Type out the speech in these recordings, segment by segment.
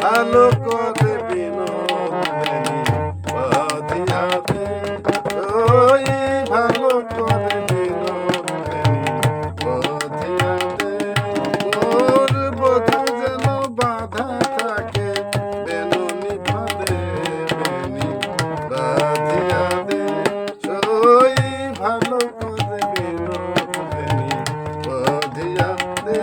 ভালো করে বিনোদিনী বাঁধিয়া দে, ওই ভালো করে বিনোদিনী বাঁধিয়া দে। মোর বধূ যেন বাঁধা থাকে বেনুনি ফাঁদে, বেনি বাঁধিয়া দে, ওই ভালো করে বিনোদিনী বাঁধিয়া দে।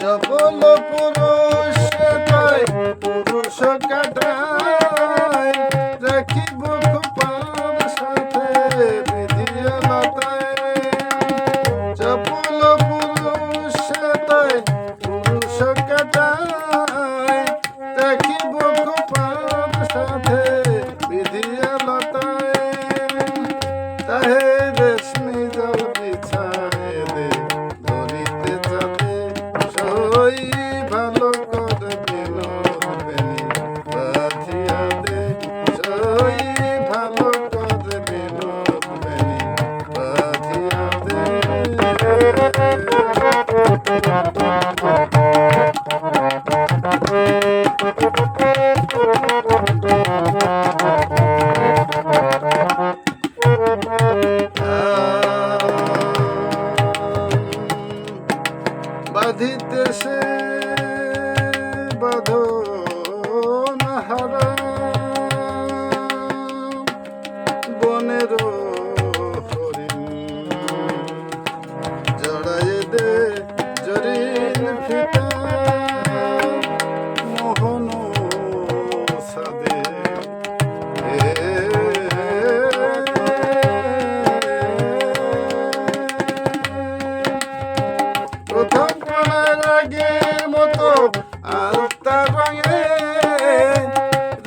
চপল পুরুষ তাই পুরুষ কাটায়, রাখিব খোপার সাথে বিধিয়া লতায়। চপল পুরুষ তাই পুরুষ কাটায়, রাখিব খোপার সাথে বিধিয়া লতায়। তাহে রেশমি জল বিছায় দে ধরিতে চাঁদে, সই ভালো করে বিনোদিনী বাঁধিয়া দে, সই ভালো করে বিনোদিনী বাঁধিয়া দে। বাঁধিতেছে বাঁধন হারা বনের হরিণ, জড়ায় দে জরিন ফিতা মোহন সাদে। প্রথম প্রণয়ের আগের মতো আলতা রঙে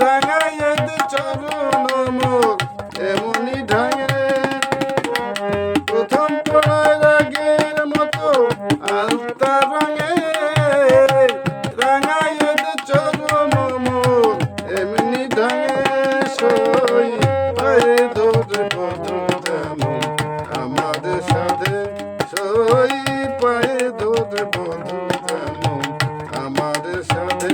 রাঙাইয়ে দে চরণ মোর এমনি ঢঙে। প্রথম প্রণয়ের আগের মতো আলতা রঙে রাঙাইয়ে দে চরণ মোর এমনি ঢঙে। সই পায়ে ধরে বধূ যেমন আমাদের সাথে, সই পায়ে ধরে বধূ যেমন আমাদের সাথে,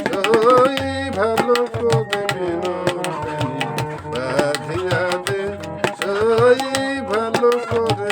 সই ভালো করে বিনোদিনী বাঁধিয়া দে, সই ভালো করে